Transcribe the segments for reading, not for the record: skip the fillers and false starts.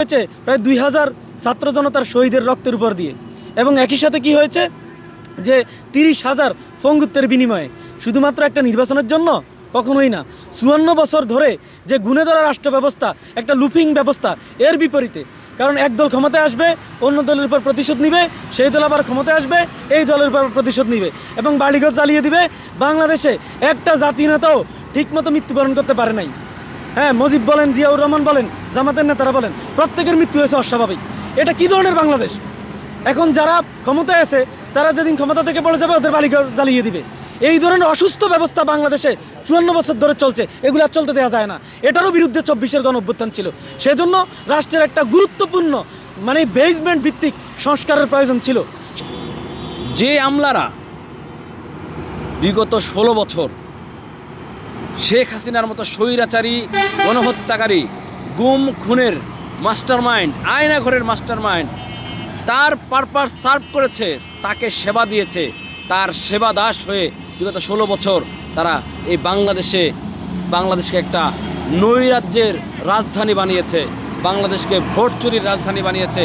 হয়েছে প্রায় 2000 ছাত্র জনতার শহীদের রক্তের উপর দিয়ে, এবং একই সাথে কি হয়েছে যে 30,000 পঙ্গুত্বের বিনিময়ে, শুধুমাত্র একটা নির্বাচনের জন্য? কখনোই না। 54 বছর ধরে যে গুণে ধরা রাষ্ট্র ব্যবস্থা, একটা লুপিং ব্যবস্থা, এর বিপরীতে। কারণ এক দল ক্ষমতায় আসবে, অন্য দলের উপর প্রতিশোধ নিবে, সেই দল আবার ক্ষমতায় আসবে, এই দলের উপর প্রতিশোধ নিবে, এবং বাড়িঘর জ্বালিয়ে দিবে। বাংলাদেশে একটা জাতি নেতাও ঠিকমতো মৃত্যুবরণ করতে পারে নাই। হ্যাঁ, মুজিব বলেন, জিয়াউর রহমান বলেন, জামাতের নেতারা বলেন, প্রত্যেকের মৃত্যু হয়েছে অস্বাভাবিক। এটা কি ধরনের বাংলাদেশ? এখন যারা ক্ষমতায় আছে তারা যেদিন ক্ষমতা থেকে পড়ে যাবে ওদের বাড়িঘর জ্বালিয়ে দিবে। এই ধরনের অসুস্থ ব্যবস্থা বাংলাদেশে 54 বছর ধরে চলছে, এগুলো আর চলতে দেওয়া যায় না। এটারও বিরুদ্ধে 24-এর গণঅভ্যুত্থান ছিল। সেজন্য রাষ্ট্রের একটা গুরুত্বপূর্ণ বেসমেন্ট ভিত্তিক সংস্কারের প্রয়োজন ছিল। যে আমলারা বিগত 16 বছর শেখ হাসিনার মতো স্বৈরাচারী, গণহত্যাকারী, গুম খুনের মাস্টারমাইন্ড, আয়নাঘরের মাস্টারমাইন্ড, তার পারপাস সার্ভ করেছে, তাকে সেবা দিয়েছে, তার সেবা দাস হয়ে বিগত 16 বছর তারা এই বাংলাদেশকে একটা নৈরাজ্যের রাজধানী বানিয়েছে, বাংলাদেশকে ভোট চুরির রাজধানী বানিয়েছে,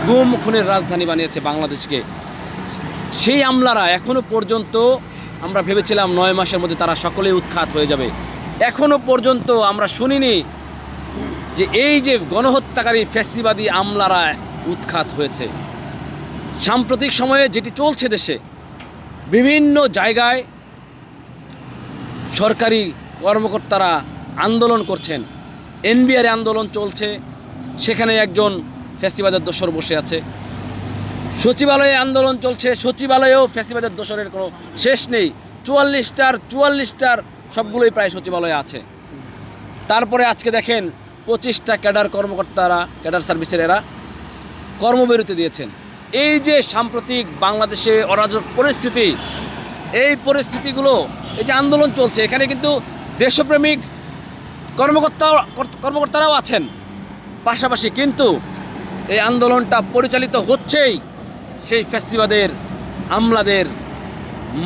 গুম খুনের রাজধানী বানিয়েছে বাংলাদেশকে। সেই আমলারা এখনও পর্যন্ত, আমরা ভেবেছিলাম 9 মাসের মধ্যে তারা সকলেই উৎখাত হয়ে যাবে, এখনও পর্যন্ত আমরা শুনিনি যে এই যে গণহত্যাকারী ফ্যাসিবাদী আমলারা উৎখাত হয়েছে। সাম্প্রতিক সময়ে যেটি চলছে দেশে, বিভিন্ন জায়গায় সরকারি কর্মকর্তারা আন্দোলন করছেন, এনবিআর আন্দোলন চলছে, সেখানে একজন ফ্যাসিবাদের দোসর বসে আছে। সচিবালয়ে আন্দোলন চলছে, সচিবালয়েও ফ্যাসিবাদের দোসরের কোনো শেষ নেই। 44টার সবগুলোই প্রায় সচিবালয়ে আছে। তারপরে আজকে দেখেন 25টা ক্যাডার সার্ভিসের এরা কর্মবিরতি দিয়েছেন। এই যে সাম্প্রতিক বাংলাদেশে অরাজক পরিস্থিতি, এই পরিস্থিতিগুলো, এই যে আন্দোলন চলছে, এখানে কিন্তু দেশপ্রেমিক কর্মকর্তারাও আছেন পাশাপাশি, কিন্তু এই আন্দোলনটা পরিচালিত হচ্ছেই সেই ফ্যাসিবাদের আমলাদের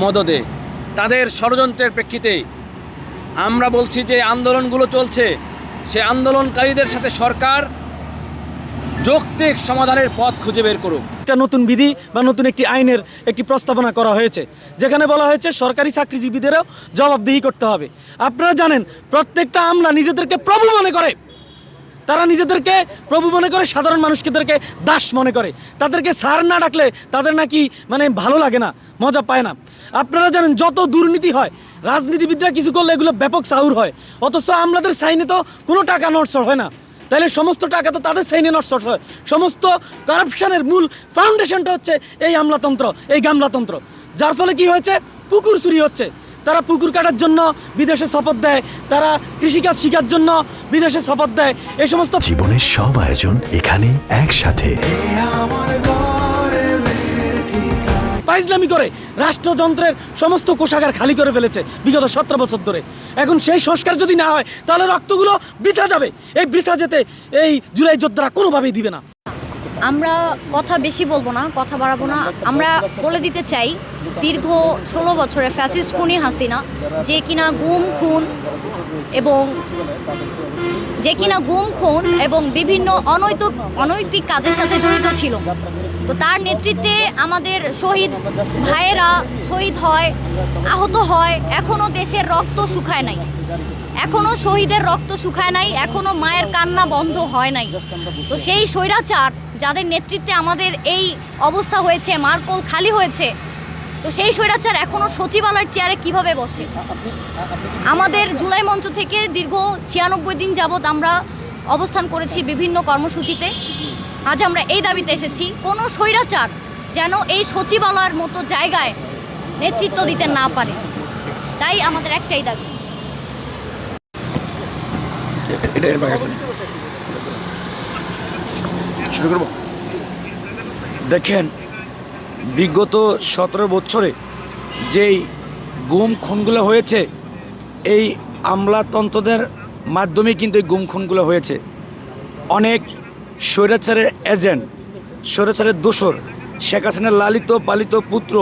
মদদে, তাদের ষড়যন্ত্রের প্রেক্ষিতে। আমরা বলছি যে আন্দোলনগুলো চলছে, সে আন্দোলনকারীদের সাথে সরকার যৌক্তিক সমাধানের পথ খুঁজে বের করুক। একটা নতুন বিধি বা নতুন একটি আইনের একটি প্রস্তাবনা করা হয়েছে, যেখানে বলা হয়েছে সরকারি চাকরিজীবীদেরও জবাবদিহি করতে হবে। আপনারা জানেন, প্রত্যেকটা আমলা নিজেদেরকে প্রভু মনে করে, তারা নিজেদেরকে প্রভু মনে করে, সাধারণ মানুষদেরকে দাস মনে করে। তাদেরকে স্যার না ডাকলে তাদের নাকি ভালো লাগে না, মজা পায় না। আপনারা জানেন, যত দুর্নীতি হয়, রাজনীতিবিদরা কিছু করলে এগুলো ব্যাপক সাউর হয়, অথচ আমলাদের সাইনে তো কোনো টাকা নটসট হয় না। তাহলে সমস্ত টাকা তো তাদের সাইনে নটসট হয়। সমস্ত কারাপশনের মূল ফাউন্ডেশনটা হচ্ছে এই আমলাতন্ত্র, এই গামলাতন্ত্র। যার ফলে কি হয়েছে, পুকুর চুরি হচ্ছে। তারা পুকুর কাটার জন্য বিদেশে শপথ দেয়, তারা কৃষিকাজ শিখার জন্য বিদেশে শপথ দেয়। এই সমস্ত জীবনের সব আয়োজন এখানে একসাথে। পাইজলামি করে রাষ্ট্রযন্ত্রের সমস্ত কোষাগার খালি করে ফেলেছে বিগত 17 বছর ধরে। এখন সেই সংস্কার যদি না হয়, তাহলে রক্তগুলো বৃথা যাবে। এই বৃথা যেতে এই জুলাই যোদ্ধারা কোনোভাবেই দিবে না। আমরা কথা বেশি বলবো না, কথা বাড়াবো না। আমরা বলে দিতে চাই, দীর্ঘ 16 বছরের ফ্যাসিস্ট খুনি হাসিনা, যে কিনা গুম খুন এবং বিভিন্ন অনৈতিক কাজের সাথে জড়িত ছিল, তো তার নেতৃত্বে আমাদের শহীদ ভাইয়েরা শহীদ হয়, আহত হয়। এখনও দেশের রক্ত শুকায় নাই, এখনও শহীদের রক্ত শুকায় নাই, এখনও মায়ের কান্না বন্ধ হয় নাই। তো সেই স্বৈরাচার যাদের নেতৃত্বে আমাদের এই অবস্থা হয়েছে, মারকোল খালি হয়েছে, তো সেই স্বৈরাচার এখনও সচিবালয়ের চেয়ারে কিভাবে বসে? আমাদের জুলাই মঞ্চ থেকে দীর্ঘ 96 দিন যাবৎ আমরা অবস্থান করেছি বিভিন্ন কর্মসূচিতে। আজ আমরা এই দাবিতে এসেছি, কোনো স্বৈরাচার যেন এই সচিবালয়ের মতো জায়গায় নেতৃত্ব দিতে না পারে। তাই আমাদের একটাই দাবি। দেখেন, বিগত 17 বছরে যেই গুম খুনগুলো হয়েছে, এই আমলাতন্ত্রদের মাধ্যমে কিন্তু এই গুম খুনগুলো হয়েছে। অনেক স্বৈরাচারের এজেন্ট, স্বৈরাচারের দোসর, শেখ হাসিনার লালিত পালিত পুত্র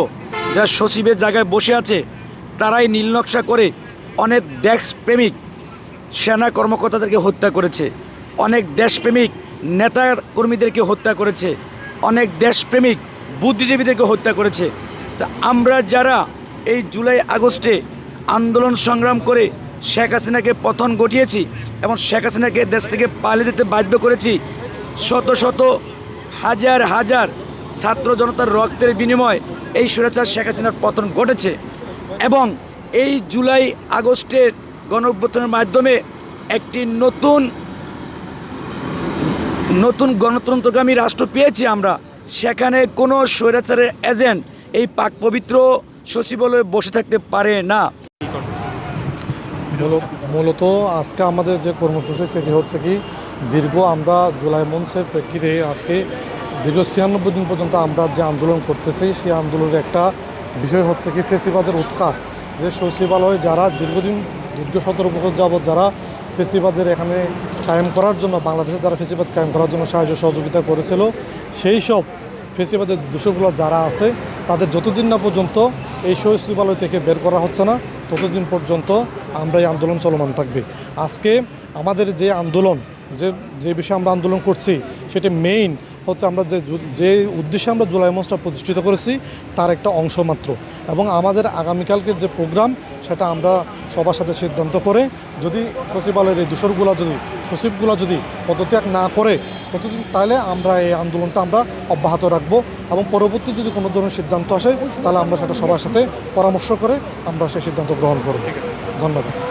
যারা সচিবের জায়গায় বসে আছে, তারাই নীলনকশা করে অনেক দেশপ্রেমিক সেনা কর্মকর্তাদেরকে হত্যা করেছে। অনেক দেশপ্রেমিক নেতা কর্মীদেরকে হত্যা করেছে, অনেক দেশপ্রেমিক বুদ্ধিজীবীদেরকে হত্যা করেছে। তা আমরা যারা এই জুলাই আগস্টে আন্দোলন সংগ্রাম করে শেখ হাসিনাকে পতন ঘটিয়েছি এবং শেখ হাসিনাকে দেশ থেকে পালিয়ে যেতে বাধ্য করেছি, শত শত হাজার হাজার ছাত্র জনতার রক্তের বিনিময়ে এই স্বৈরাচার শেখ হাসিনার পতন ঘটেছে। এবং এই জুলাই আগস্টের গণঅভ্যুত্থানের মাধ্যমে একটি নতুন গণতন্ত্রগামী রাষ্ট্র পেয়েছি আমরা। সেখানে কোনো স্বৈরাচারের এজেন্ট এই পাক পবিত্র সচিবালয়ে বসে থাকতে পারে না। মূলত আজকে আমাদের যে কর্মসূচি সেটি হচ্ছে কি, আমরা জুলাই মঞ্চের প্রেক্ষিতে আজকে দীর্ঘ 96 দিন পর্যন্ত আমরা যে আন্দোলন করতেছি, সেই আন্দোলনের একটা বিষয় হচ্ছে কি ফেসিবাদের উৎখাত। যে সচিবালয়ে যারা দীর্ঘ 17 বছর যাবৎ যারা ফেসিবাদের এখানে কায়েম করার জন্য, বাংলাদেশে যারা ফেসিবাদ কায়েম করার জন্য সাহায্য সহযোগিতা করেছিল, সেই সব ফেসিবাদের দোষগুলো যারা আছে তাদের যতদিন না পর্যন্ত এই সচিবালয় থেকে বের করা হচ্ছে না, ততদিন পর্যন্ত আমরা এই আন্দোলন চলমান থাকবে। আজকে আমাদের যে আন্দোলন, যে বিষয়ে আমরা আন্দোলন করছি, সেটা মেইন হচ্ছে আমরা যে উদ্দেশ্যে আমরা জুলাই মঞ্চটা প্রতিষ্ঠিত করেছি তার একটা অংশ মাত্র। এবং আমাদের আগামীকালকের যে প্রোগ্রাম, সেটা আমরা সবার সাথে সিদ্ধান্ত করে যদি সচিবালয়ের এই সচিবগুলো যদি পদত্যাগ না করে ততদিন, তাহলে আমরা এই আন্দোলনটা আমরা অব্যাহত রাখবো। এবং পরবর্তী যদি কোনো ধরনের সিদ্ধান্ত আসে, তাহলে আমরা সেটা সবার সাথে পরামর্শ করে আমরা সেই সিদ্ধান্ত গ্রহণ করব। ধন্যবাদ।